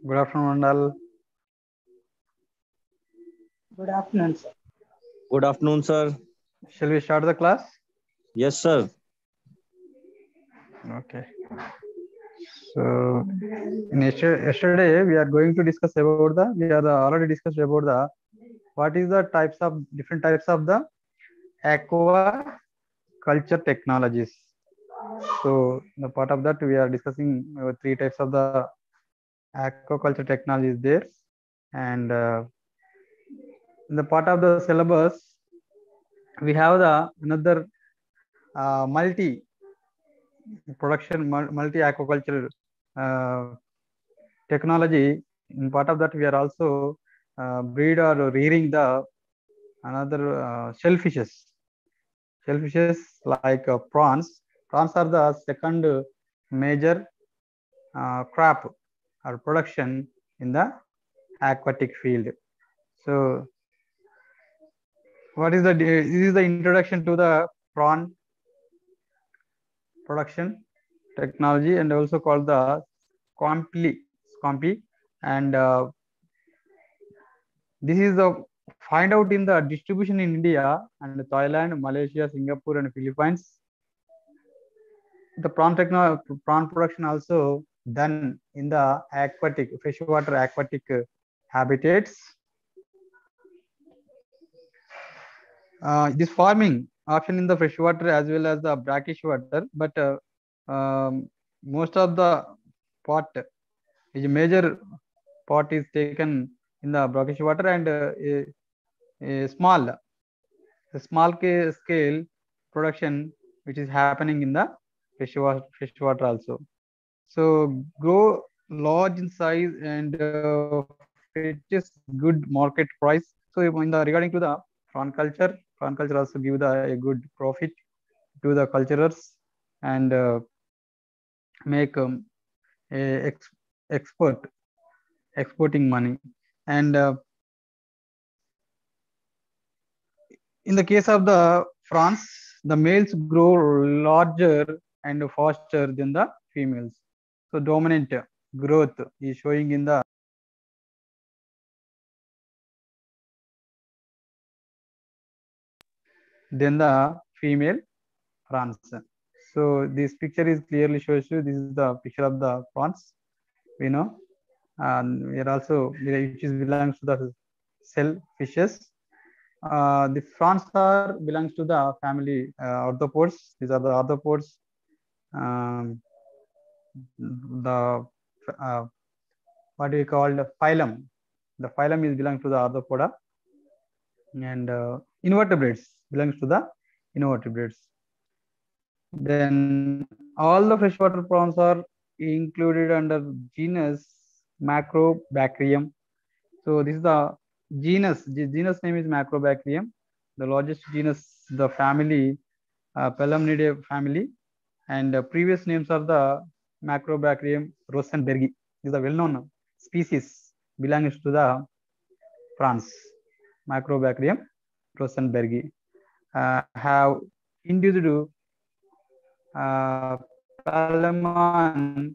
Good afternoon, Mandal. Good afternoon, sir. Good afternoon, sir. Shall we start the class? Yes, sir. Okay. So, yesterday we are going to discuss about already discussed about what is the different types of the aquaculture technologies. So, the part of that we are discussing three types of the aquaculture technologies there, and in the part of the syllabus we have the another multi aquaculture technology. In part of that we are also breed or rearing the another shellfishes like prawns. Prawns are the second major crop or production in the aquatic field. So this is the introduction to the prawn production technology, and also called the scampi, and this is the find out in the distribution in India and Thailand, Malaysia, Singapore, and Philippines. The prawn production also done in the freshwater aquatic habitats. This farming option in the freshwater as well as the brackish water, but most of the part is a major part is taken in the brackish water, and a the small scale production which is happening in the freshwater also. So grow large in size and fetches good market price. So in the regarding to the prawn culture also give a good profit to the culturers and make a export exporting money. And in the case of the France, the males grow larger and faster than the females. So dominant growth is showing in the than the female prawns. So this picture is clearly shows you this is the picture of the prawns. We know, and we are also which is belongs to the shell fishes. The prawns are belongs to the family arthropods. These are the arthropods. Um, the what we call the phylum. The phylum is belongs to the arthropoda, and invertebrates belongs to the invertebrates. Then all the freshwater prawns are included under genus Macrobacterium. So this is the genus. The genus name is Macrobacterium. The largest genus, the family, Pelamnidae family, and previous names are the Macrobacterium rosenbergi. This is a well-known species belongs to the prawns. Macrobacterium rosenbergi have induced Palamon,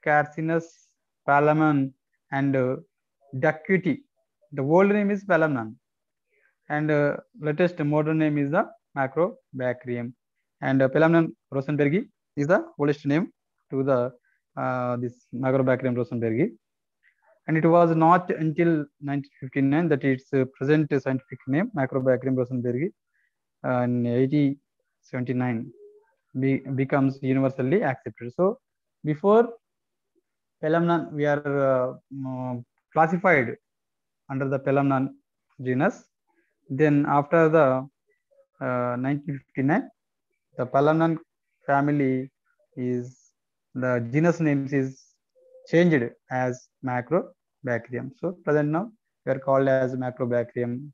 Carcinus, Palamon, and Ductity. The old name is Palamon, and latest modern name is the Macrobacterium. And Palamon rosenbergi is the oldest name to the this Macrobacterium rosenbergi. And it was not until 1959 that its present scientific name Macrobacterium rosenbergi in 1879 becomes universally accepted. So before Pelamnon, we are classified under the Pelamnon genus. Then after the 1959, the Pelamnon family is the genus names is changed as Macrobacterium. So present now we are called as Macrobacterium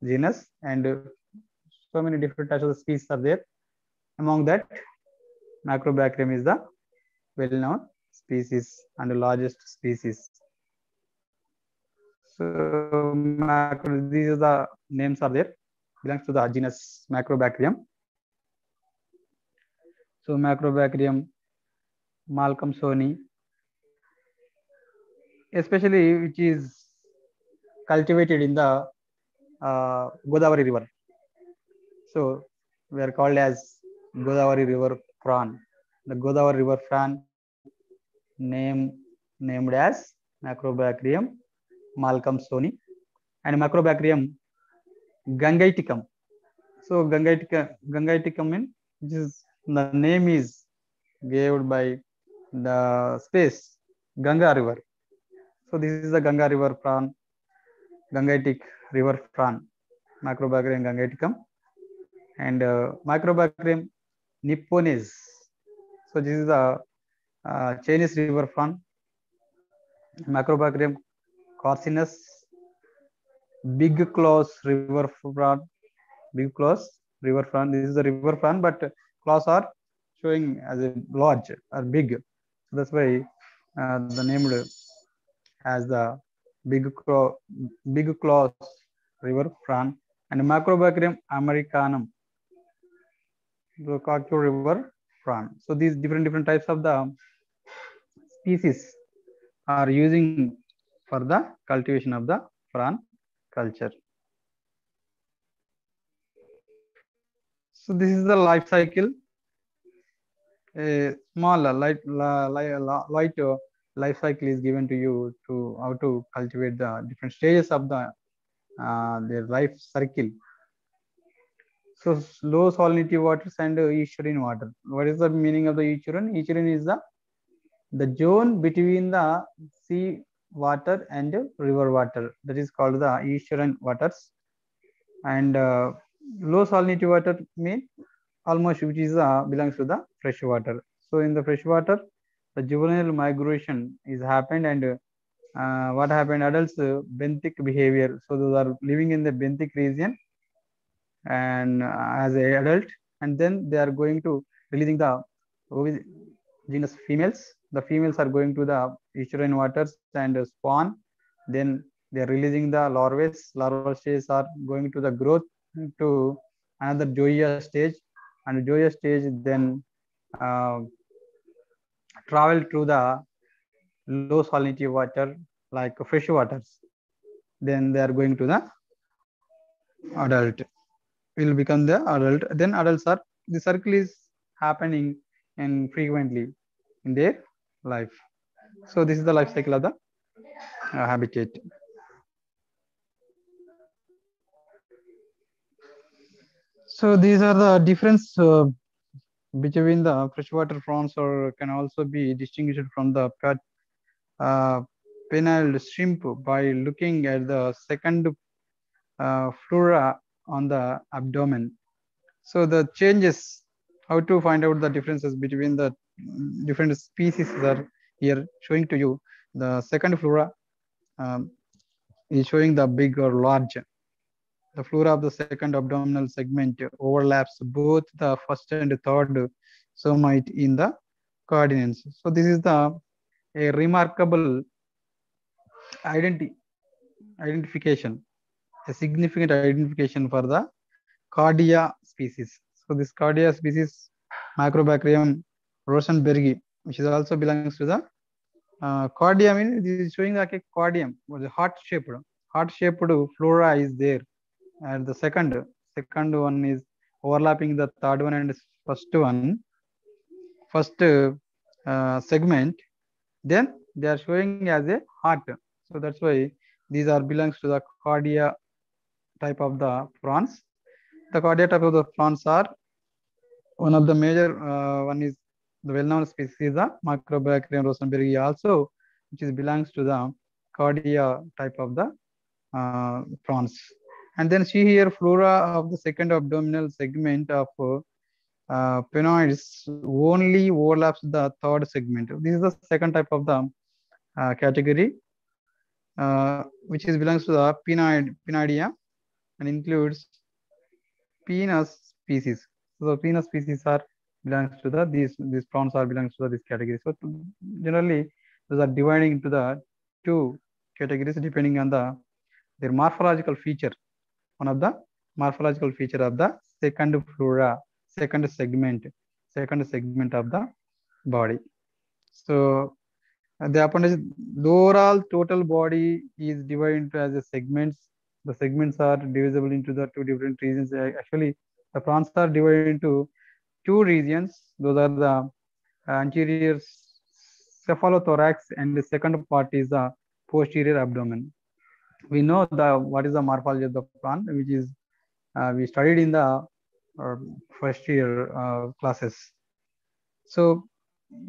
genus, and so many different types of species are there. Among that, Macrobacterium is the well-known species and the largest species. So these are the names are there, belongs to the genus Macrobacterium. So Macrobacterium malcolmsoni, especially which is cultivated in the Godavari river. So we are called as Godavari river prawn. The Godavari river prawn named as Macrobacterium malcolmsoni, and Macrobacterium gangaiticum. So gangaiticum means the name is given by the space Ganga river. So this is the Ganga river prawn, Gangaitic river prawn, Macrobacterium gangaiticum, and Macrobacterium nipponese. So this is the Chinese river prawn, Macrobacterium carcinus, big claws river prawn, big claws river prawn. This is the river prawn, but claws are showing as a large or big. So that's why the named as the big claws river prawn, and Macrobacterium americanum, the Cocktail river prawn. So these different types of the species are using for the cultivation of the prawn culture. So this is the life cycle. A small light life cycle is given to you to how to cultivate the different stages of the their life cycle. So low salinity waters and estuarine water. What is the meaning of the estuarine? Estuarine is the zone between the sea water and river water. That is called the estuarine waters. and low salinity water mean almost which is belongs to the fresh water. So in the fresh water, the juvenile migration is happened, and what happened? Adults benthic behavior. So those are living in the benthic region and as a adult, and then they are going to releasing the genus females. The females are going to the estuarine waters and spawn. Then they are releasing the larvae. Larval stages are going to the growth to another zoea stage, and zoea stage then uh, travel to the low salinity water like fresh waters. Then they are going to the adult, will become the adult. Then adults are, the circle is happening and frequently in their life. So this is the life cycle of the habitat. So these are the difference between the freshwater prawns, or can also be distinguished from the uh, penile shrimp by looking at the second flora on the abdomen. So the changes, how to find out the differences between the different species are here showing to you. The second flora um, is showing the big or large. The flora of the second abdominal segment overlaps both the first and third somite in the coordinates. So this is the a remarkable identification, a significant identification for the Cardia species. So this Cardia species, Microbacterium rosenbergi, which is also belongs to the Cardia. I mean, this is showing like a cardium, or the heart-shaped flora is there. And the second one is overlapping the third one and first one, first segment. Then they are showing as a heart. So that's why these are belongs to the cardia type of the prawns. The cardia type of the prawns are one of the major one is the well-known species, the Microbacterium rosenbergi also, which is belongs to the cardia type of the prawns. And then see here flora of the second abdominal segment of penoids only overlaps the third segment. This is the second type of the category, which is belongs to the Penidia and includes penis species. So the penis species are belongs to the these prawns are belongs to this category. So generally those are dividing into the two categories depending on the their morphological feature. One of the morphological feature of the second flora, second segment of the body. So the appendage, the overall total body is divided into as a segments. The segments are divisible into the two different regions. Actually, the prawns are divided into two regions. Those are the anterior cephalothorax, and the second part is the posterior abdomen. We know the what is the morphology of the prawn, which is we studied in the first year classes. So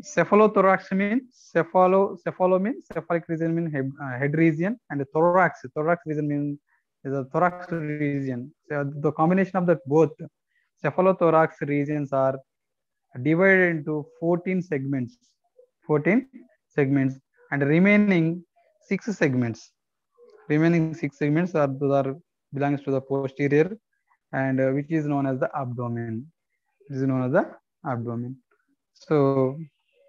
cephalothorax means cephalo means cephalic region means head region, and thorax region means is a thorax region. So the combination of the both cephalothorax regions are divided into 14 segments, 14 segments, and remaining 6 segments. Remaining 6 segments are those are belongs to the posterior, and which is known as the abdomen. This is known as the abdomen. So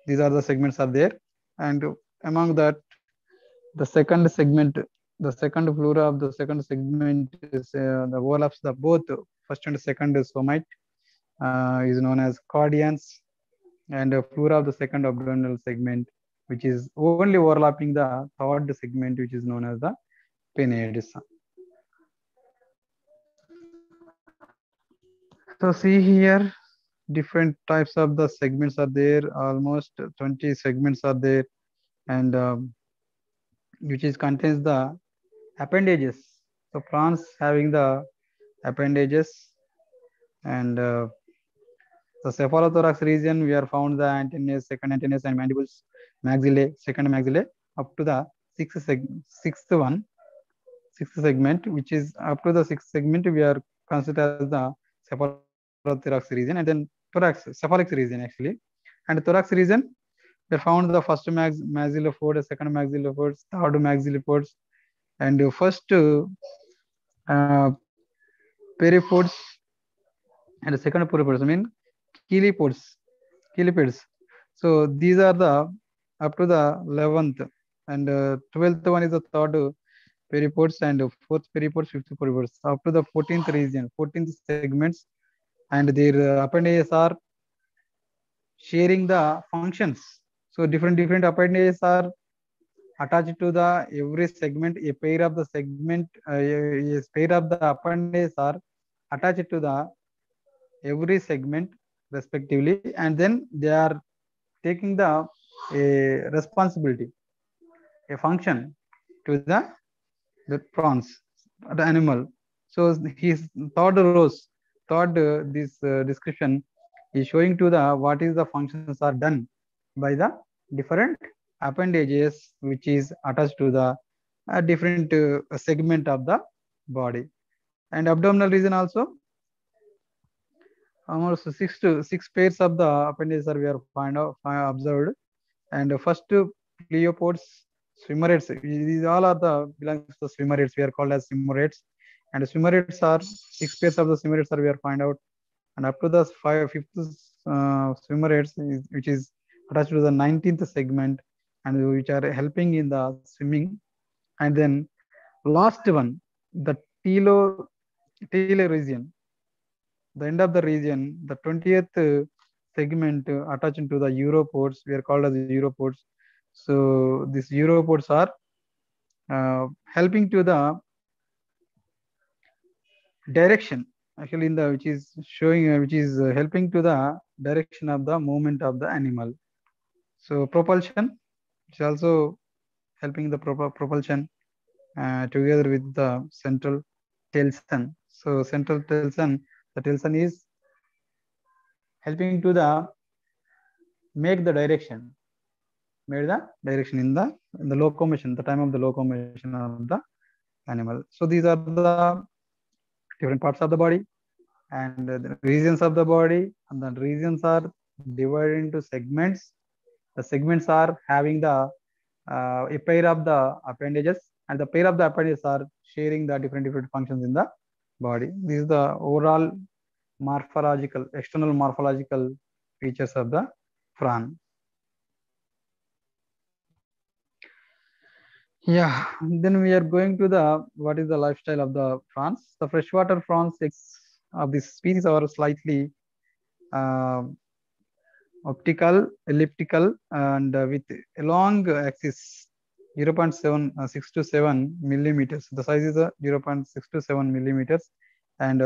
these are the segments are there, and among that, the second segment, the second flora of the second segment is the overlaps the both first and second somite is known as cardians, and flora of the second abdominal segment, which is only overlapping the third segment, which is known as the penates. So see here, different types of the segments are there. Almost 20 segments are there, and which is contains the appendages. So prawns having the appendages, and the cephalothorax region we are found the antennae, second antennae, and mandibles, maxillae, second maxillae, up to the sixth one. sixth segment, which is up to the sixth segment we are considered as the cephalothorax region, and then thorax cephalic region actually. And thorax region, we found the first maxillopods, second maxillopods, third maxillopods, and first peripods, and the second peripods. I mean chelipods, chelipods. So these are the up to the 11th, and 12th one is the third peripods, and fourth peripods, fifth peripods, up to the 14th region, 14th segments, and their appendages are sharing the functions. So different appendages are attached to the every segment. A pair of the segment, a pair of the appendages are attached to the every segment respectively, and then they are taking the a responsibility, a function to the prawns, the animal. So his third rows, third this description is showing to the what is the functions are done by the different appendages which is attached to the different segment of the body. And abdominal region also, almost six pairs of the appendages are we are observed. And first pleopods, swimmerets, these all are the belongs to the swimmerets, we are called as swimmerets. And swimmerets are six pairs of the swimmerets are we are find out. And up to the fifth swimmerets which is attached to the 19th segment, and which are helping in the swimming. And then last one, the telo region, the end of the region, the 20th segment attached to the uropods, we are called as uropods. So these uropods are helping to the direction, actually in the which is showing which is helping to the direction of the movement of the animal. So propulsion, it's also helping the propulsion together with the central telson. So central telson, the telson is helping to the make the direction, made the direction in the locomotion, the time of the locomotion of the animal. So these are the different parts of the body and the regions of the body, and the regions are divided into segments. The segments are having the a pair of the appendages, and the pair of the appendages are sharing the different functions in the body. This is the overall morphological, external morphological features of the prawn. Yeah, then we are going to the what is the lifestyle of the prawns. The freshwater prawns of this species are slightly uh, optical, elliptical, and with a long axis 0.6 to 7 millimeters. The size is 0.6 to 7 millimeters, and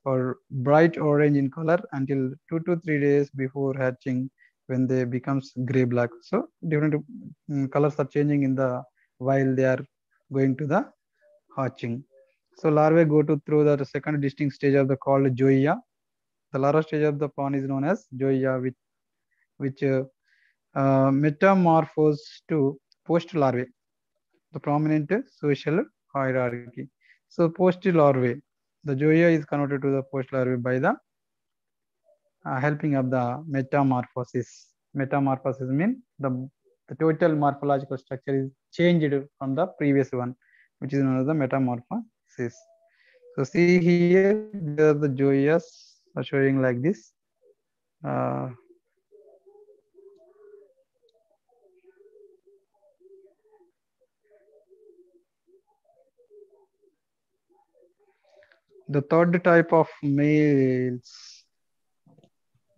or bright orange in color until 2 to 3 days before hatching, when they becomes gray black. So different colors are changing in the while they are going to the hatching. So larvae go to through the second distinct stage of the called zoea. The larva stage of the prawn is known as zoea, which metamorphose to post larvae, the prominent social hierarchy. So post larvae, the zoea is converted to the post larvae by the helping of the metamorphosis. Metamorphosis means the total morphological structure is changed from the previous one, which is known as the metamorphosis. So see here, these are the zoeas are showing like this. Uh, The third type of males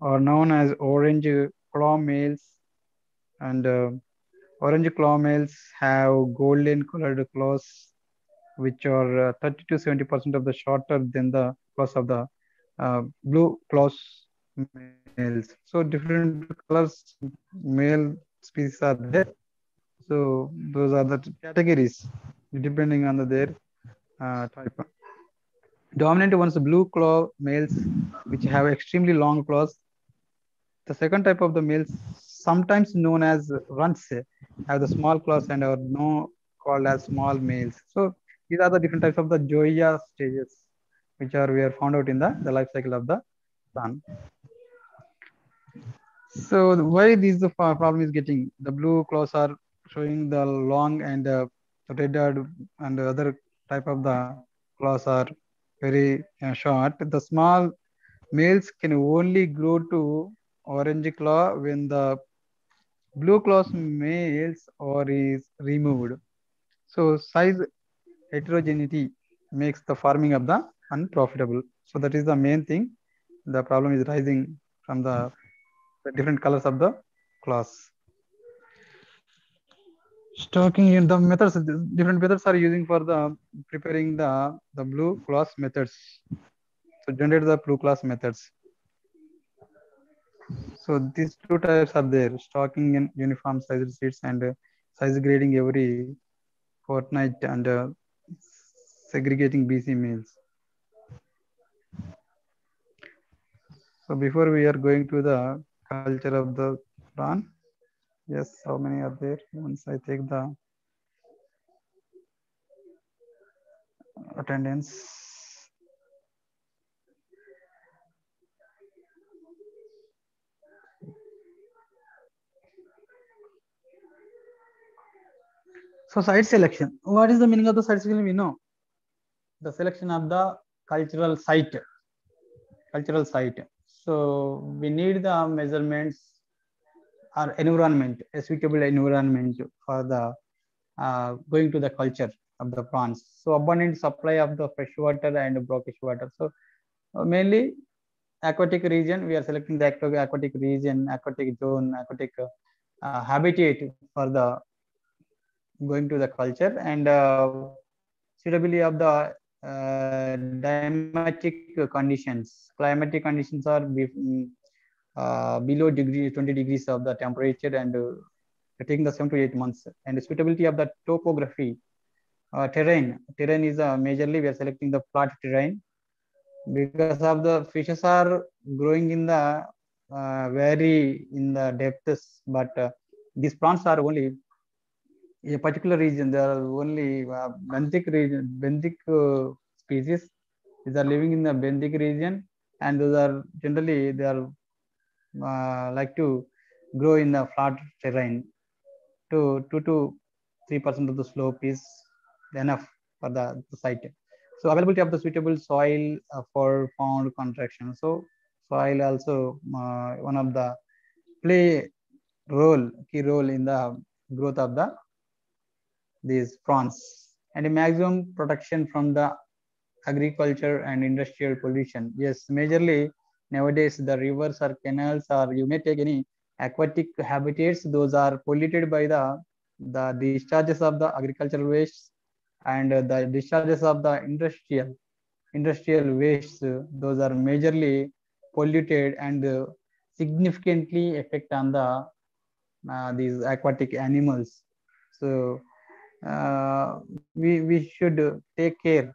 are known as orange claw males, and orange claw males have golden colored claws, which are 30 to 70% of the shorter than the claws of the blue claws males. So different colors male species are there. So those are the categories depending on their type. Dominant ones, blue claw males, which have extremely long claws. The second type of the males, sometimes known as runts, have the small claws and are called as small males. So These are the different types of the Zoea stages, which are we are found out in the life cycle of the plant. So why this problem is getting the blue claws are showing the long and red and other type of the claws are very short. The small males can only grow to orange claw when the blue claws males or is removed. So size heterogeneity makes the farming of the unprofitable. So that is the main thing. The problem is rising from the different colors of the claws. Stocking in the methods, different methods are using for the preparing the blue class methods. So generate the blue class methods. So these two types are there: stocking in uniform sized seeds and size grading every fortnight and segregating BC males. So before we are going to the culture of the prawn, yes, how many are there? Once I take the attendance. So site selection. What is the meaning of the site selection? We know the selection of the cultural site. Cultural site. So we need the measurements or environment, a suitable environment for the going to the culture of the prawns. So abundant supply of the fresh water and brackish water. So mainly aquatic region, we are selecting the aquatic region, aquatic zone, aquatic habitat for the going to the culture and suitability of the climatic conditions. Climatic conditions are below 20 degrees of the temperature and taking the 7 to 8 months. And the suitability of the topography, terrain. Terrain is majorly we are selecting the flat terrain because of the fishes are growing in the vary in the depths, but these plants are only a particular region. There are only benthic region, benthic species. These are living in the benthic region, and those are generally they are like to grow in the flat terrain. 2 to 3% of the slope is enough for the site. So availability of the suitable soil for pond contraction. So soil also one of the key role in the growth of these prawns, and a maximum protection from the agriculture and industrial pollution. Yes, majorly nowadays the rivers or canals or you may take any aquatic habitats, those are polluted by the discharges of the agricultural waste and the discharges of the industrial waste. Those are majorly polluted and significantly affect on these aquatic animals. So we should take care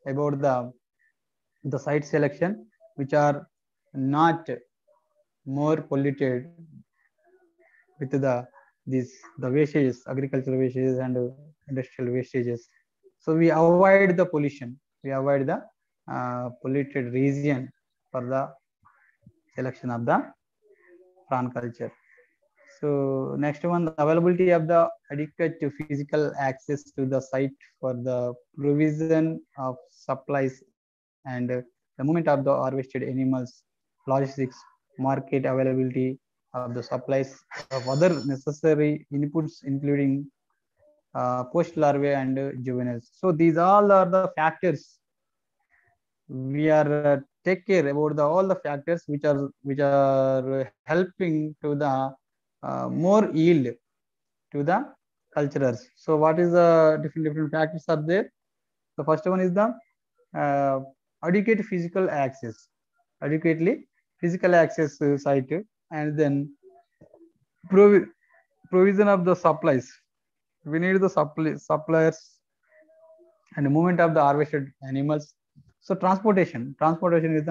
about the site selection which are not more polluted with the wastages, agricultural wastages and industrial wastages. So we avoid the pollution, we avoid the polluted region for the selection of the prawn culture. So next one, the availability of the adequate physical access to the site for the provision of supplies and the movement of the harvested animals, logistics, market availability of the supplies of other necessary inputs, including post larvae and juveniles. So these all are the factors we are take care about all the factors which are helping to the more yield to the culturers. So what is the different factors are there? The first one is the uh, adequate physical access, adequately physical access site, and then provision of the supplies. We need the suppliers and the movement of the harvested animals. So transportation is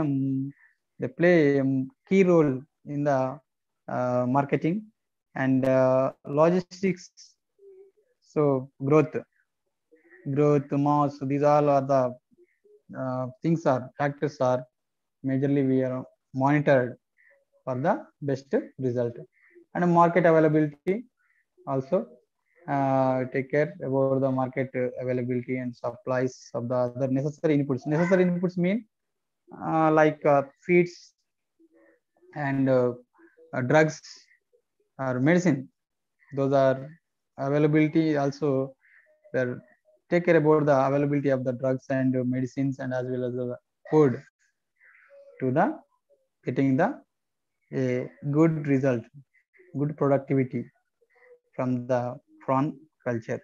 they play a key role in the marketing and logistics. So growth growth, mass. These all are the things are factors are majorly we are monitored for the best result. And market availability also take care about the market availability and supplies of the other necessary inputs. Necessary inputs mean like feeds and drugs or medicine. Those are availability also. Where take care about the availability of the drugs and medicines and as well as the food to the getting the a good result, good productivity from the prawn culture.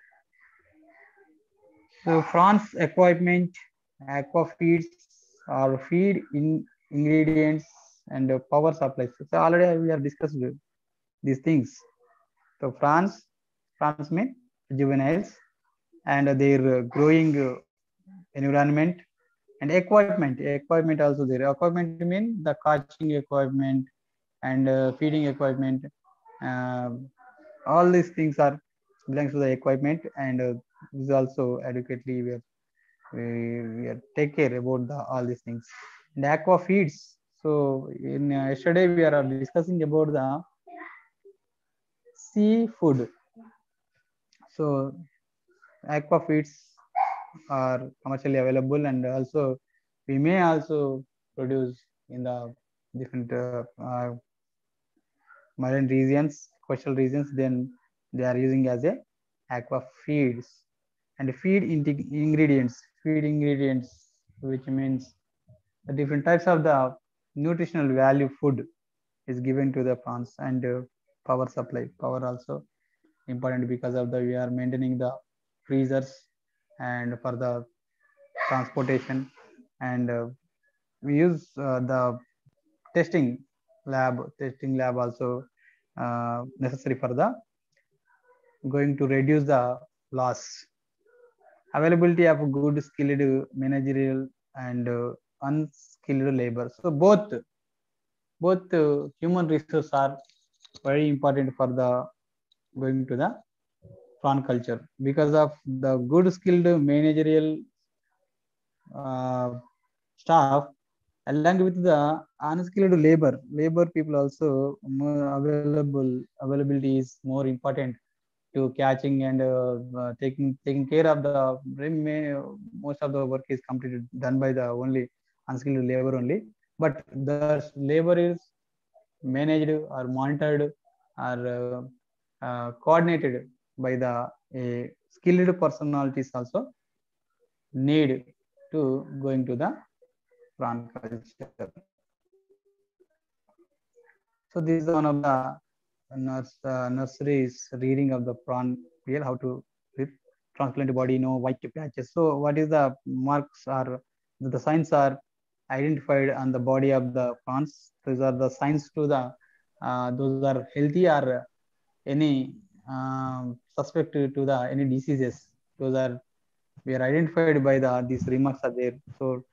So prawns equipment, aqua feeds or feed in ingredients and power supplies. So already we have discussed these things. So prawns mean juveniles and their growing environment and equipment also there. Equipment mean the catching equipment and feeding equipment. Uh, all these things are belongs to the equipment and this is also adequately we are take care about the all these things. And aqua feeds. So in yesterday we are discussing about the seafood. So aqua feeds are commercially available and also we may also produce in the different marine regions, coastal regions. Then they are using as a aqua feeds and feed ingredients, which means the different types of the nutritional value food is given to the prawns and power supply. Power also important because of the we are maintaining the freezers and for the transportation and we use the testing lab also necessary for the going to reduce the loss. Availability of good skilled managerial and unskilled labor. So both human resources are very important for the going to the prawn culture because of the good skilled managerial staff along with the unskilled labor people also more availability is more important to catching and taking care of the most of the work is completed done by the only unskilled labor only, but the labor is managed or monitored or coordinated by the skilled personalities also need to going to the prawn culture. So this is one of the nurseries reading of the prawn real how to with transparent body, no white patches. So what is the marks are the signs are identified on the body of the prawns. Those are the signs to the those are healthy or any suspect to the any diseases. Those are we are identified by the these remarks are there. So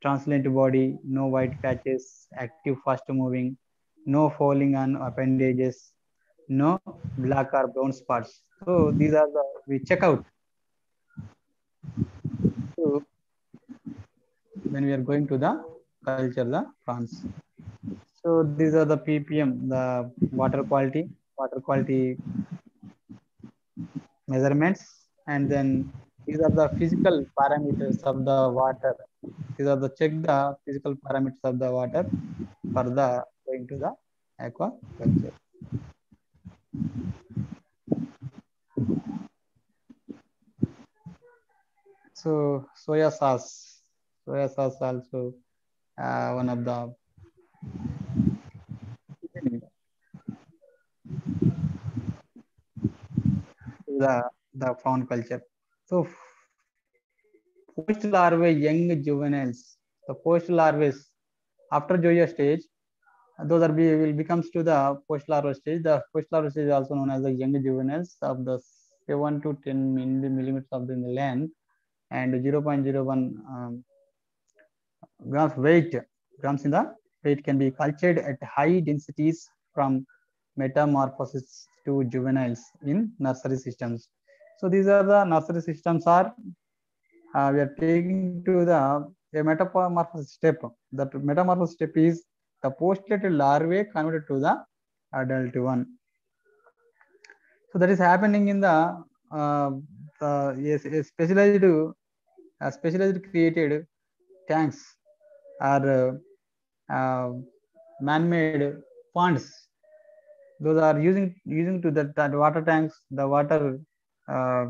translucent body, no white patches, active fast moving, no falling on appendages, no black or brown spots. So these are the we check out. So when we are going to the culture, the prawns. So these are the ppm, the water quality measurements, and then these are the physical parameters of the water. These are the check the physical parameters of the water for the going to the aquaculture. So soya sauce also one of the prawn culture. So post larvae young juveniles, the post larvae after zoea stage, those are will becomes to the post larva stage. The post larva stage is also known as the young juveniles of the 7 to 10 millimeters of the length and 0.01 grams in the weight can be cultured at high densities from metamorphosis to juveniles in nursery systems. So these are the nursery systems are we are taking to the a metamorphosis step. That metamorphosis step is the postulated larvae converted to the adult one. So that is happening in the specialized created tanks or man-made ponds. Those are using to that water tanks, the water uh,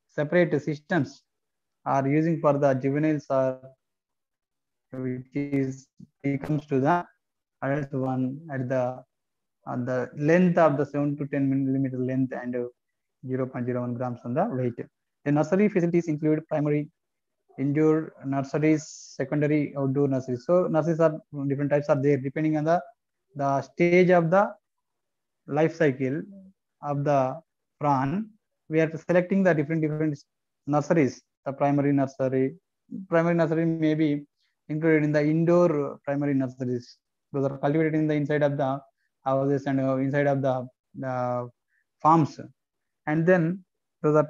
separate systems are using for the juveniles, or which is becomes to the adult one at the length of the 7 to 10 millimeter length and 0.01 grams on the weight. The nursery facilities include primary indoor nurseries, secondary outdoor nurseries. So nurseries are different types are there depending on the stage of the life cycle of the prawn. We are selecting the different nurseries. The primary nursery may be included in the indoor primary nurseries. Those are cultivated in the inside of the houses and inside of the farms, and then those are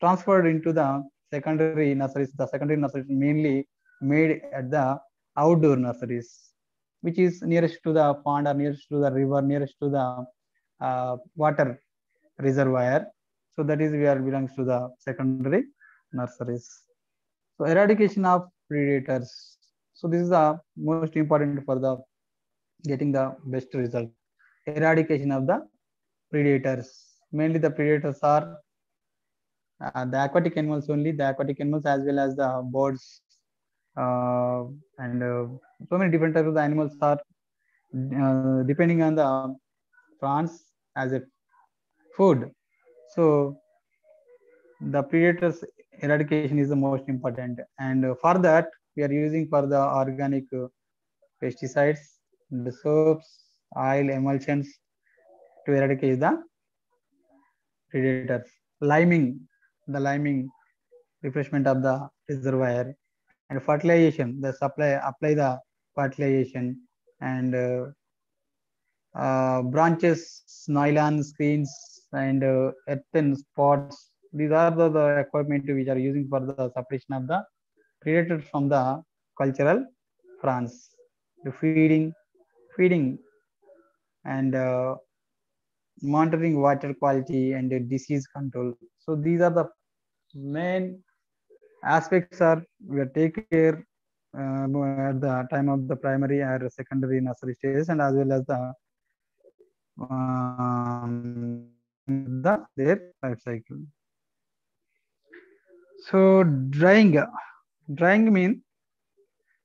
transferred into the secondary nurseries. The secondary nurseries mainly made at the outdoor nurseries, which is nearest to the pond or nearest to the river, nearest to the water reservoir. So that is where belongs to the secondary nurseries. So eradication of predators. So this is the most important for the getting the best result. Eradication of the predators. Mainly the predators are the aquatic animals only, the aquatic animals as well as the birds, and so many different types of the animals are depending on the prawns as a food. So the predators eradication is the most important, and for that we are using for the organic pesticides, the soaps, oil emulsions to eradicate the predators. The liming refreshment of the reservoir, and fertilization, the apply the fertilization, and branches, nylon screens, and earthen spots. These are the equipment which are using for the separation of the predators from the cultural prawns. The feeding, and monitoring water quality and disease control. So these are the main aspects are we take care at the time of the primary or secondary nursery stages, and as well as their life cycle. So drying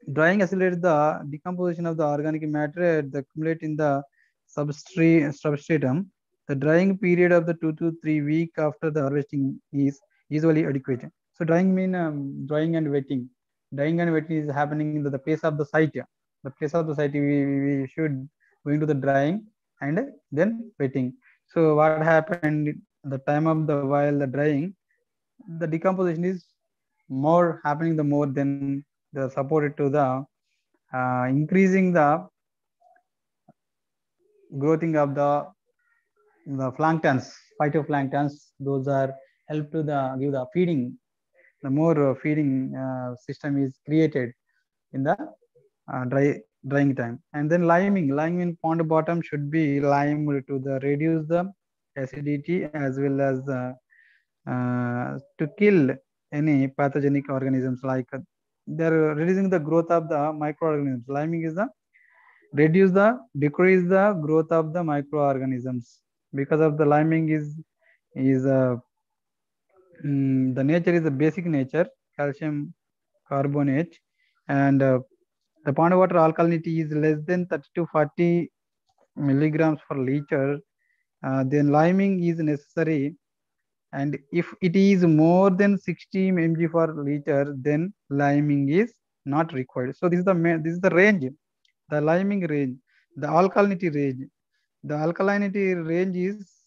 accelerates the decomposition of the organic matter at the accumulate in the substratum. The drying period of the 2 to 3 weeks after the harvesting is usually adequate. So drying and wetting. Drying and wetting is happening in the place of the site. The place of the site we should go into the drying and then wetting. So what happened at the time of the while the drying, the decomposition is more happening the more than the supported to the increasing the growing of the planktons, phytoplanktons. Those are help to the give the feeding. The more feeding system is created in the drying time. And then liming in pond bottom should be limed to the reduce the acidity as well as to kill any pathogenic organisms, like they're reducing the growth of the microorganisms. Liming is the decrease the growth of the microorganisms, because of the liming is the nature is the basic nature, calcium carbonate, and the pond water alkalinity is less than 30 to 40 milligrams per liter. Then liming is necessary, and if it is more than 60 mg per liter, then liming is not required. So this is the range, the liming range, the alkalinity range. The alkalinity range is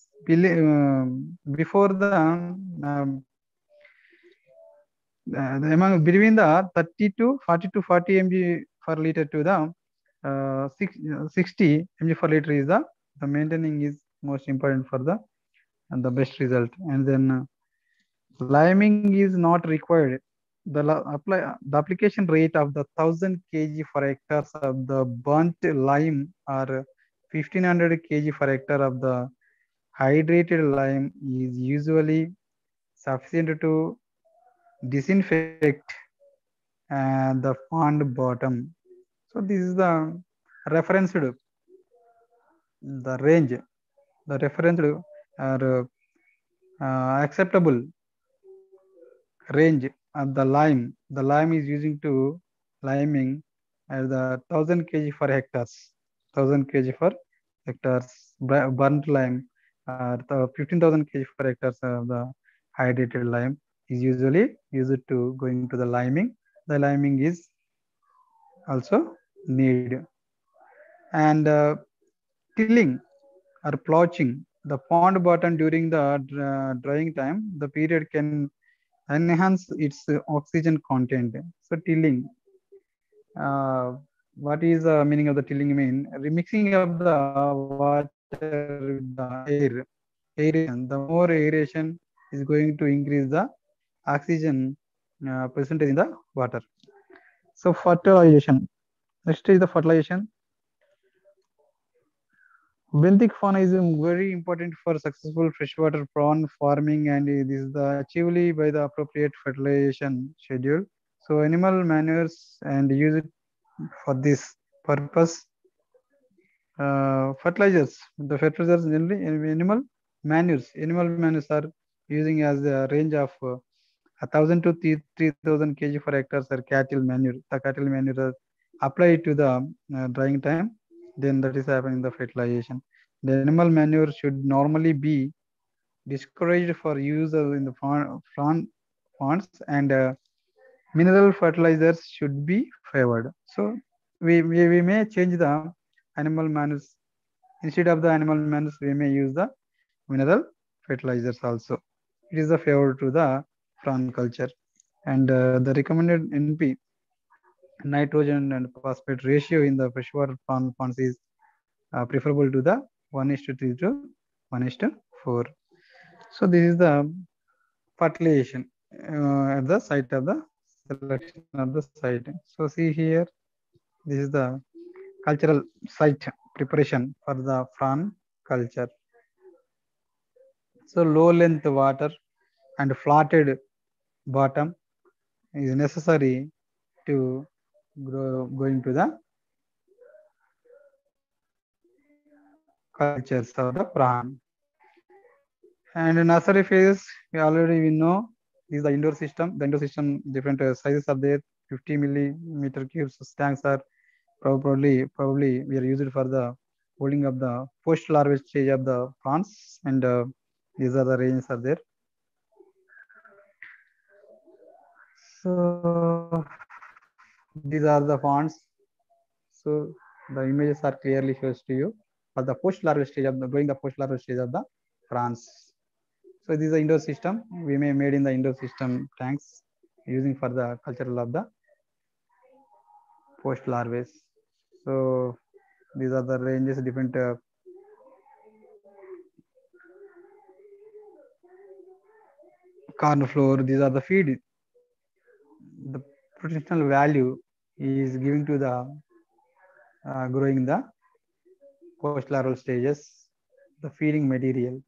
before the among between the 30 to 40 mg per liter to the 60 mg per liter is the maintaining is most important for the best result. And then Liming is not required. The application rate of the 1000 kg for hectares of the burnt lime or 1500 kg for hectare of the hydrated lime is usually sufficient to disinfect the pond bottom. So this is the referenced the range, the referenced or acceptable range of the lime. The lime is using to liming at the 1000 kg for hectares. 1000 kg for hectares burnt lime, the 15,000 kg for hectares of the hydrated lime is usually used to going to the liming. The liming is also need. And tilling or ploughing the pond bottom during the drying time, the period can enhance its oxygen content. So tilling, uh, what is the meaning of the tilling mean? Remixing of the water with the air, aeration. The more aeration is going to increase the oxygen percentage in the water. So fertilization. Next is the fertilization. Benthic fauna is very important for successful freshwater prawn farming, and this is the achieved by the appropriate fertilization schedule. So animal manures and use it for this purpose. Fertilizers. The fertilizers generally animal manures. Animal manures are using as a range of 1,000 to 3,000 kg for hectares are cattle manure. The cattle manure are applied to the drying time. Then that is happening in the fertilization. The animal manure should normally be discouraged for use in the farms, and mineral fertilizers should be favored. So we may change the animal manures. Instead of the animal manures, we may use the mineral fertilizers also. It is a favor to the prawn culture. And the recommended NP, nitrogen and phosphate ratio in the freshwater ponds is preferable to the 1:3 to 1:4. So this is the fertilization at the site of the selection of the site. So see here, this is the cultural site preparation for the prawn culture. So low length water and flatted bottom is necessary to grow going to the cultures of the prawn. And nursery phase, we know is the indoor system. The indoor system, different sizes are there. 50 millimeter cubes tanks are probably we are used for the holding of the post larval stage of the prawns, and these are the ranges are there. So these are the fonts. So the images are clearly shows to you for the post larval stage of the growing the post larval stage of the prawns. So this is the indoor system. We may made in the indoor system tanks using for the cultural of the post larvae. So these are the ranges different corn floor. These are the feed. The nutritional value is given to the growing the post larval stages, the feeding material.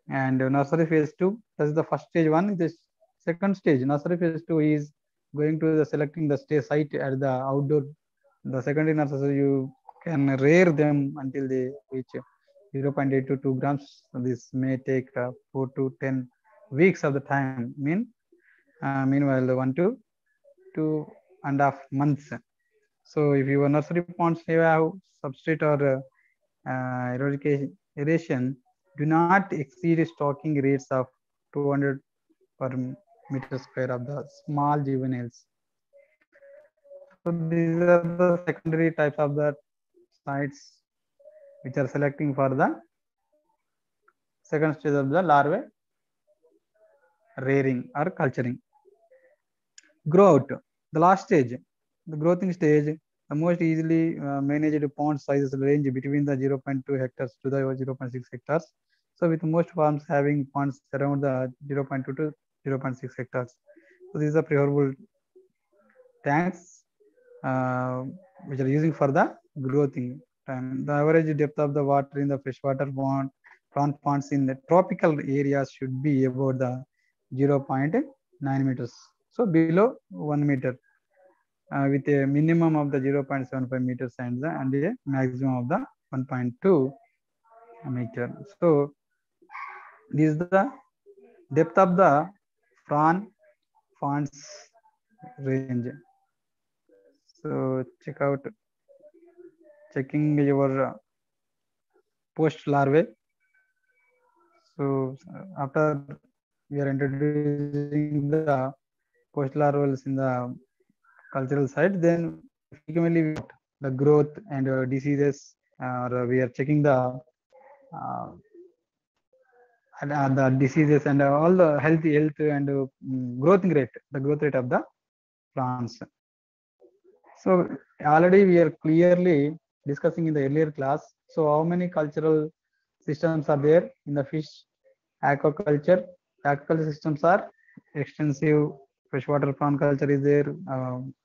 And nursery phase 2, that is the first stage one. This second stage, nursery phase 2 is going to the selecting the stay site at the outdoor. The secondary nursery, you can rear them until they reach 0.8 to 2 grams. This may take 4 to 10 weeks of the time. Meanwhile, the 1 to 2.5 months. So if your nursery ponds have substrate or eradication, do not exceed stocking rates of 200 per meter square of the small juveniles. So these are the secondary types of the sites which are selecting for the second stage of the larvae rearing or culturing. Grow out, the last stage, the growing stage, the most easily managed pond sizes range between the 0.2 hectares to the 0.6 hectares. So with most farms having ponds around the 0.2 to 0.6 hectares. So these are preferable tanks which are using for the growing time. The average depth of the water in the freshwater prawn ponds in the tropical areas should be about the 0.9 meters. So below 1 meter with a minimum of the 0.75 meters and a maximum of the 1.2 meter. So this is the depth of the prawn ponds range. So checking your post larvae. So after we are introducing the post larvals in the cultural site, then frequently the growth and diseases, or we are checking uh, the diseases and all the health and the growth rate of the plants. So already we are clearly discussing in the earlier class. So how many cultural systems are there in the fish aquaculture? Aquaculture systems are extensive. Freshwater prawn culture is there.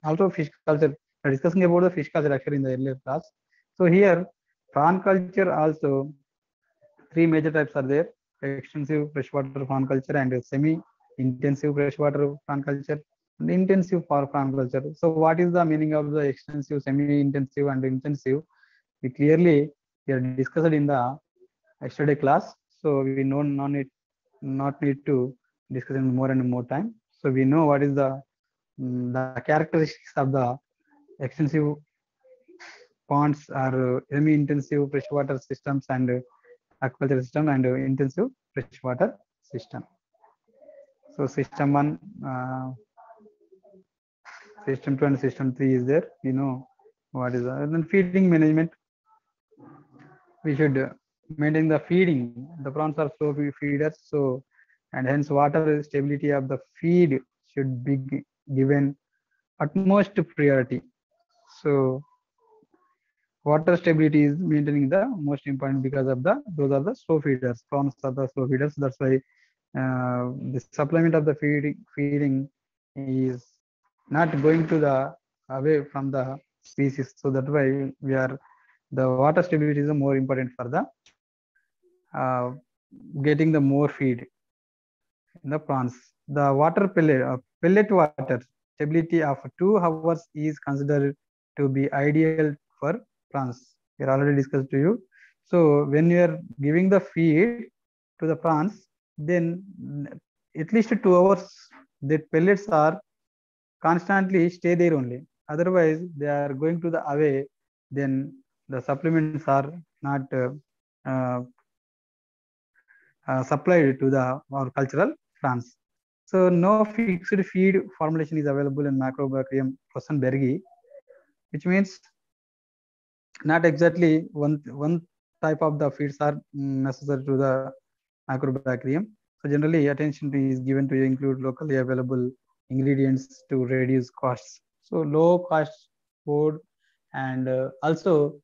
Also fish culture. We are discussing about the fish culture actually in the earlier class. So here prawn culture also three major types are there: extensive freshwater prawn culture and semi-intensive freshwater prawn culture and intensive for prawn culture. So what is the meaning of the extensive, semi-intensive and intensive? We clearly we are discussed in the yesterday class. So we know not need to discuss in more and more time. So we know what is the characteristics of the extensive ponds are semi-intensive freshwater systems and aquaculture system and intensive freshwater system. So system 1, system 2 and system 3 is there. You know what is that. And then feeding management. We should maintain the feeding. The prawns are slow feeders, so and hence water stability of the feed should be given utmost priority. So water stability is maintaining the most important because of those are the slow feeders. Prawns are the slow feeders. That's why the supplement of the feeding is not going to the away from the species. So that's why we are the water stability is more important for the getting the more feed in the prawns. The water pellet water stability of 2 hours is considered to be ideal for prawns. We already discussed to you. So when you are giving the feed to the prawns, then at least 2 hours the pellets are constantly stay there only. Otherwise, they are going to the away. Then the supplements are not uh, supplied to the our cultural prawns. So no fixed feed formulation is available in Macrobacterium rosenbergi, which means not exactly one type of the feeds are necessary to the Macrobacterium. So generally, attention is given to include locally available ingredients to reduce costs. So low cost food and also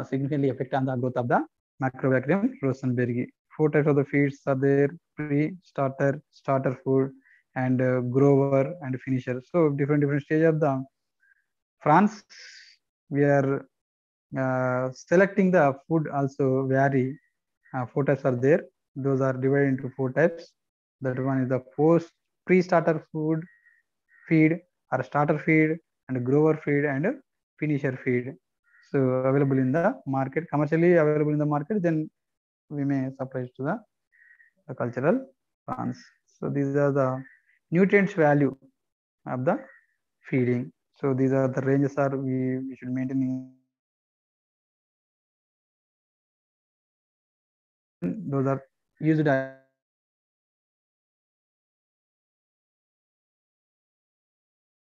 significantly affect on the growth of the Macrobacterium rosenbergi. 4 types of the feeds are there: pre-starter, starter food, and grower and finisher. So different stage of the France. We are selecting the food also vary. 4 types are there. Those are divided into 4 types. That one is the pre-starter food feed or starter feed and grower feed and finisher feed. So available in the market, commercially available in the market, then we may supply to the cultural plants. So these are the nutrients value of the feeding. So these are the ranges are we should maintain. Those are used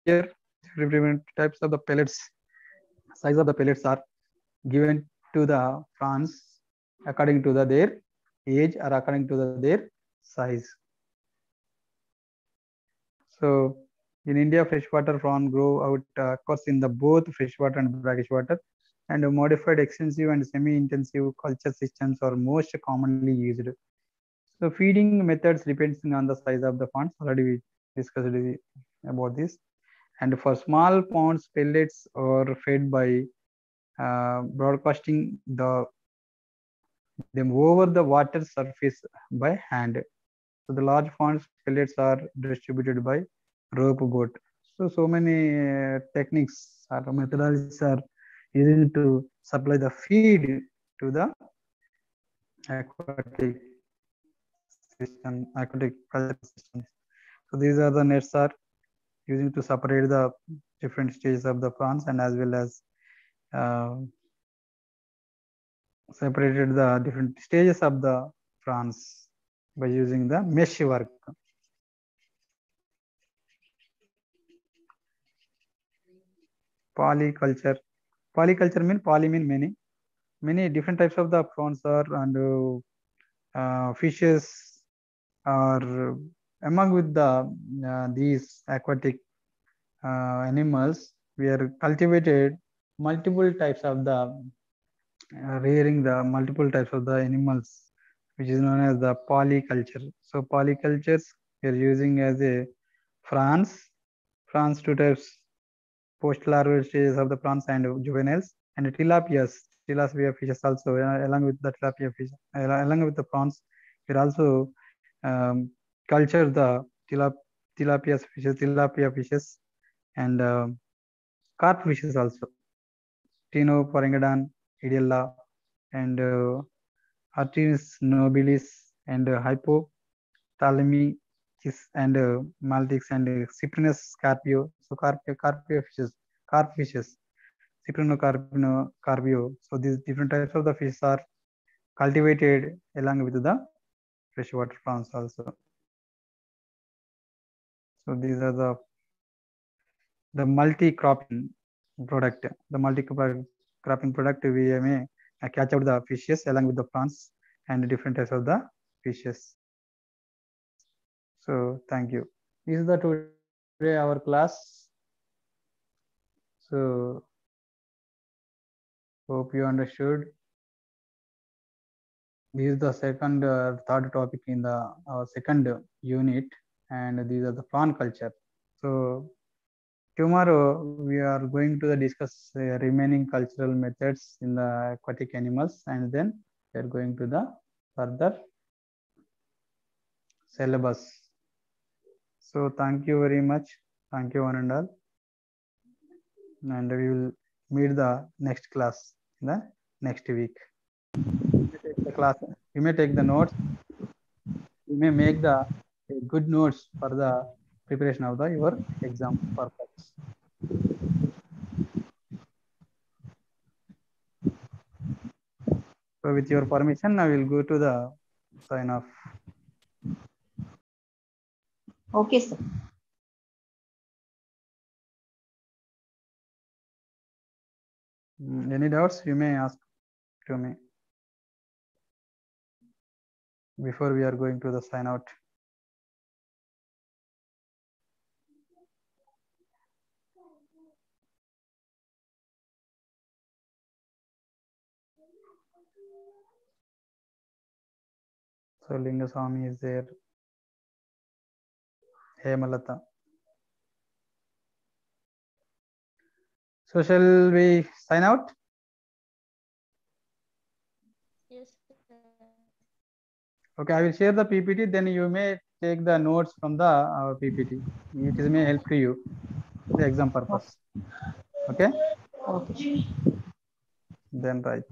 here. Different types of the pellets. Size of the pellets are given to the prawns according to their age or according to their size. So in India, freshwater prawn grow out course in the both freshwater and brackish water. and modified extensive and semi-intensive culture systems are most commonly used. So feeding methods depending on the size of the ponds. Already we discussed about this. And for small ponds, pellets are fed by broadcasting them over the water surface by hand. So the large ponds, pellets are distributed by rope boat. So many techniques or methodologies are using to supply the feed to the aquatic system, aquatic culture systems. So these are the nets are using to separate the different stages of the prawns and as well as uh, separated the different stages of the prawns by using the mesh work. Polyculture. Polyculture mean poly mean many. Many different types of the prawns are and fishes are among with the these aquatic animals. We are cultivated multiple types of the rearing the multiple types of the animals, which is known as the polyculture. So polycultures we are using as a prawns. Prawns two types, post-larval stages of the prawns and juveniles, and tilapias. Tilapia fishes also, along with the tilapia fish, along with the prawns, we also culture the tilapia fishes, and carp fishes also. Tino, Porangadon, Idella, and Artemis nobilis, and hypothalamichis, and Maltix, and Cyprinus scarpio. So carpio fishes, carp fishes, Cyprinocarpio. So these different types of the fish are cultivated along with the freshwater prawns also. So these are the multi-cropping product. The multi-cropping product we may catch out the fishes along with the prawns and different types of the fishes. So thank you. This is the today our class. So hope you understood. This is the second third topic in the second unit, and these are the prawn culture. So tomorrow we are going to discuss remaining cultural methods in the aquatic animals, and then we are going to the further syllabus. So thank you very much. Thank you one and all. And we will meet the next class in the next week. You may take the class. You may take the notes. You may make the good notes for the preparation of your exam purpose. So with your permission, I will go to the sign off. Okay, sir. Any doubts you may ask to me before we are going to the sign out. So Lingaswamy is there. Hemalata. So shall we sign out? Yes, sir. Okay, I will share the PPT. Then you may take the notes from the PPT. It is may help to you the exam purpose. Okay. Okay. Then right.